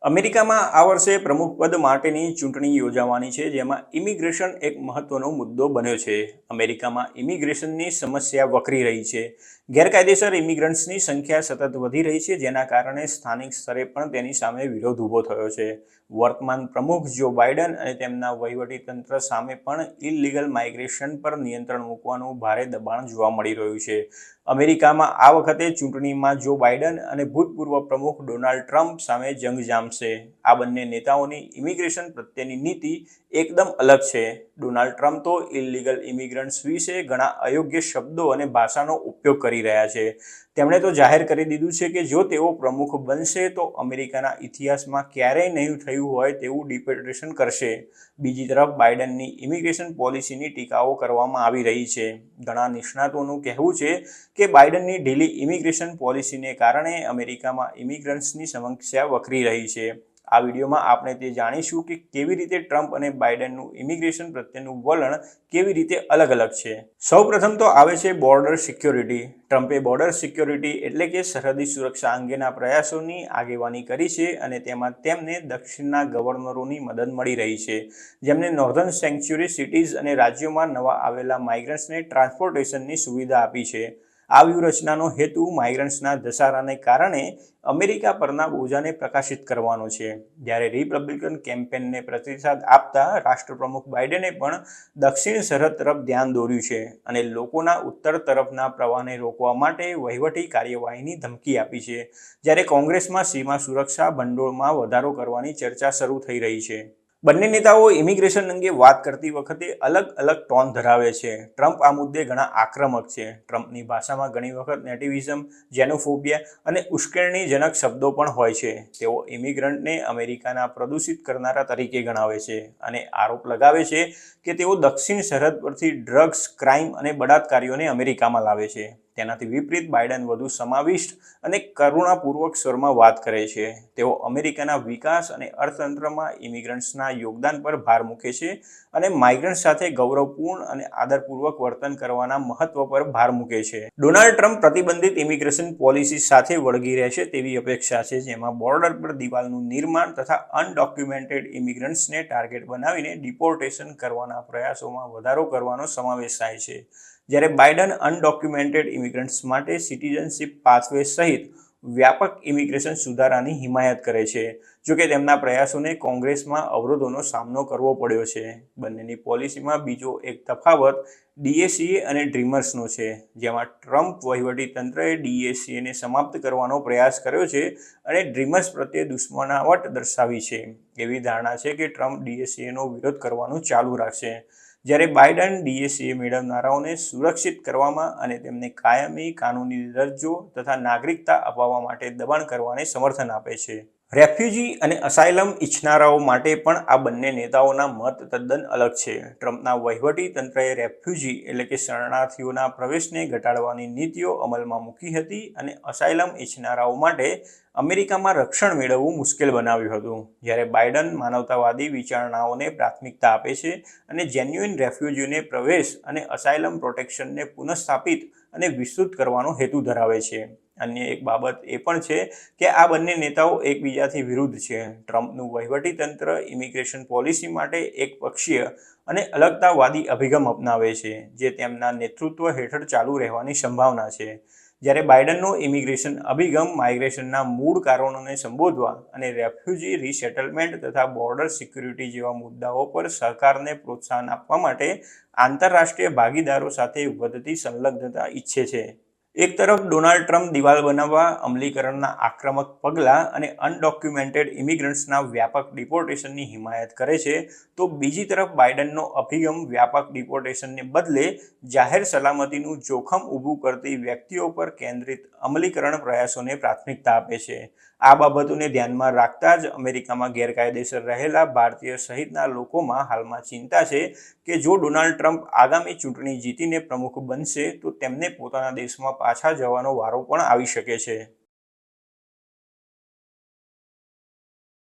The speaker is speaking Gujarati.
અમેરિકામાં આ વર્ષે પ્રમુખ પદ માટેની ચૂંટણી યોજાવાની છે, જેમાં ઇમિગ્રેશન એક મહત્વનો મુદ્દો બન્યો છે. અમેરિકામાં ઇમિગ્રેશનની સમસ્યા વકરી રહી છે. ગેરકાયદેસર ઇમિગ્રન્ટ્સની સંખ્યા સતત વધી રહી છે, જેના કારણે સ્થાનિક સ્તરે પણ તેની સામે વિરોધ ઊભો થયો છે. વર્તમાન પ્રમુખ જો બાઇડન અને તેમના વહીવટીતંત્ર સામે પણ ઇલીગલ માઇગ્રેશન પર નિયંત્રણ મૂકવાનું ભારે દબાણ જોવા મળી રહ્યું છે. અમેરિકામાં આ વખતે ચૂંટણીમાં જો બાઇડન અને ભૂતપૂર્વ પ્રમુખ ડોનાલ્ડ ટ્રમ્પ સામે જંગ જામશે. આ બંને નેતાઓની ઇમિગ્રેશન પ્રત્યેની નીતિ એકદમ અલગ છે. ડોનાલ્ડ ટ્રમ્પ તો ઇલીગલ ઇમિગ્રન્ટ્સ વિશે ઘણા અયોગ્ય શબ્દો અને ભાષાનો ઉપયોગ કરી રહ્યા છે. તેમણે તો જાહેર કરી દીધું છે કે જો તેઓ પ્રમુખ બનશે તો અમેરિકાના ઇતિહાસમાં ક્યારેય નહીં થયું હોય તેવું ડિપોર્ટેશન કરશે. બીજી તરફ બાઇડનની ઇમિગ્રેશન પોલિસીની ટીકાઓ કરવામાં આવી રહી છે. ઘણા નિષ્ણાતોનું કહેવું છે કે બાઇડનની ઢીલી ઇમિગ્રેશન પોલિસીને કારણે અમેરિકામાં ઇમિગ્રન્ટ્સની સમસ્યા વકરી રહી છે. આ વિડીયોમાં આપણે તે જાણીશું કે કેવી રીતે ટ્રમ્પ અને બાઇડનનું ઇમિગ્રેશન પ્રત્યેનું વલણ કેવી રીતે અલગ અલગ છે. સૌપ્રથમ તો આવે છે બોર્ડર સિક્યોરિટી. ટ્રમ્પે બોર્ડર સિક્યોરિટી એટલે કે સરહદી સુરક્ષા અંગેના પ્રયાસોની આગેવાની કરી છે અને તેમાં તેમને દક્ષિણના ગવર્નરોની મદદ મળી રહી છે, જેમને નોર્ધન સેન્ચ્યુરી સિટીઝ અને રાજ્યોમાં નવા આવેલા માઇગ્રન્ટ્સને ટ્રાન્સપોર્ટેશનની સુવિધા આપી છે. આ વ્યૂહરચનાનો હેતુ માઇગ્રન્ટ્સના ધસારાને કારણે અમેરિકા પરના બોજાને પ્રકાશિત કરવાનો છે. જ્યારે રિપબ્લિકન કેમ્પેનને પ્રતિસાદ આપતા રાષ્ટ્રપ્રમુખ બાઇડને પણ દક્ષિણ સરહદ તરફ ધ્યાન દોર્યું છે અને લોકોના ઉત્તર તરફના પ્રવાહને રોકવા માટે વહીવટી કાર્યવાહીની ધમકી આપી છે. જ્યારે કોંગ્રેસમાં સીમા સુરક્ષા ભંડોળમાં વધારો કરવાની ચર્ચા શરૂ થઈ રહી છે. બંને નેતાઓ ઇમિગ્રેશન અંગે વાત કરતી વખતે અલગ અલગ ટોન ધરાવે છે. ટ્રમ્પ આ મુદ્દે ઘણા આક્રમક છે. ટ્રમ્પની ભાષામાં ઘણી વખત નેટિવિઝમ, જેનોફોબિયા અને ઉશ્કેરણીજનક શબ્દો પણ હોય છે. તેઓ ઇમિગ્રન્ટને અમેરિકાના પ્રદૂષિત કરનારા તરીકે ગણાવે છે અને આરોપ લગાવે છે કે તેઓ દક્ષિણ સરહદ પરથી ડ્રગ્સ, ક્રાઇમ અને બળાત્કારીઓને અમેરિકામાં લાવે છે. તેનાથી વિપરીત બાઇડન વધુ સમાવિષ્ટ અને કરુણાપૂર્વક સ્વરમાં વાત કરે છે. તેઓ અમેરિકાના વિકાસ અને અર્થતંત્રમાં ઇમિગ્રન્ટ્સના યોગદાન પર ભાર મૂકે છે અને માઇગ્રન્ટ સાથે ગૌરવપૂર્ણ અને આદરપૂર્વક વર્તન કરવાના મહત્વ પર ભાર મૂકે છે. ડોનાલ્ડ ટ્રમ્પ પ્રતિબંધિત ઇમિગ્રેશન પોલિસી સાથે વળગી રહેશે તેવી અપેક્ષા છે, જેમાં બોર્ડર પર દિવાલનું નિર્માણ તથા અનડોક્યુમેન્ટેડ ઇમિગ્રન્ટ્સને ટાર્ગેટ બનાવીને ડિપોર્ટેશન કરવાના પ્રયાસોમાં વધારો કરવાનો સમાવેશ થાય છે. જ્યારે બાઇડન અનડોક્યુમેન્ટેડ ઇમિગ્રન્ટ્સ માટે સિટીઝનશિપ પાથવે સહિત વ્યાપક ઇમિગ્રેશન સુધારાની હિમાયત કરે છે. જોકે તેમના પ્રયાસોને કોંગ્રેસમાં અવરોધોનો સામનો કરવો પડ્યો છે. બંનેની પોલિસીમાં બીજો એક તફાવત ડીએસીએ અને ડ્રીમર્સનો છે, જેમાં ટ્રમ્પ વહીવટીતંત્રએ ડીએસીએને સમાપ્ત કરવાનો પ્રયાસ કર્યો છે અને ડ્રીમર્સ પ્રત્યે દુશ્મનાવટ દર્શાવી છે. એવી ધારણા છે કે ટ્રમ્પ ડીએસીએનો વિરોધ કરવાનું ચાલુ રાખશે, જ્યારે બાઇડન ડીએસીએ મેળવનારાઓને સુરક્ષિત કરવામાં અને તેમને કાયમી કાનૂની દરજ્જો તથા નાગરિકતા અપાવવા માટે દબાણ કરવાને સમર્થન આપે છે. રેફ્યુજી અને અસાયલમ ઇચ્છનારાઓ માટે પણ આ બંને નેતાઓના મત તદ્દન અલગ છે. ટ્રમ્પના વહીવટી તંત્રએ રેફ્યુજી એટલે કે શરણાર્થીઓના પ્રવેશને ઘટાડવાની નીતિઓ અમલમાં મૂકી હતી અને અસાયલમ ઇચ્છનારાઓ માટે અમેરિકામાં રક્ષણ મેળવવું મુશ્કેલ બનાવ્યું હતું. જ્યારે બાઇડન માનવતાવાદી વિચારણાઓને પ્રાથમિકતા આપે છે અને જેન્યુઇન રેફ્યુજીઓને પ્રવેશ અને અસાયલમ પ્રોટેક્શનને પુનઃસ્થાપિત અને વિસ્તૃત કરવાનો હેતુ ધરાવે છે. અન્ય એક બાબત એ પણ છે કે આ બંને નેતાઓ એકબીજાથી વિરુદ્ધ છે. ટ્રમ્પનું વહીવટીતંત્ર ઇમિગ્રેશન પોલિસી માટે એકપક્ષીય અને અલગતાવાદી અભિગમ અપનાવે છે, જે તેમના નેતૃત્વ હેઠળ ચાલુ રહેવાની સંભાવના છે. જ્યારે બાઇડનનો ઇમિગ્રેશન અભિગમ માઇગ્રેશનના મૂળ કારણોને સંબોધવા અને રેફ્યુજી રીસેટલમેન્ટ તથા બોર્ડર સિક્યુરિટી જેવા મુદ્દાઓ પર સહકારને પ્રોત્સાહન આપવા માટે આંતરરાષ્ટ્રીય ભાગીદારો સાથે વધતી સંલગ્નતા ઈચ્છે છે. એક તરફ ડોનાલ્ડ ટ્રમ્પ દિવાલ બનાવવા, અમલીકરણના આક્રમક પગલાં અને અનડોક્યુમેન્ટેડ ઇમિગ્રન્ટ્સના વ્યાપક ડિપોર્ટેશનની હિમાયત કરે છે, તો બીજી તરફ બાઇડનનો અભિગમ વ્યાપક ડિપોર્ટેશનને બદલે જાહેર સલામતીનું જોખમ ઊભું કરતી વ્યક્તિઓ પર કેન્દ્રિત અમલીકરણ પ્રયાસોને પ્રાથમિકતા આપે છે. આ બાબતોને ધ્યાનમાં રાખતા જ અમેરિકામાં ગેરકાયદેસર રહેલા ભારતીય સહિતના લોકોમાં હાલમાં ચિંતા છે કે જો ડોનાલ્ડ ટ્રમ્પ આગામી ચૂંટણી જીતીને પ્રમુખ બનશે તો તેમને પોતાના દેશમાં પાછા જવાનો વારો પણ આવી શકે છે.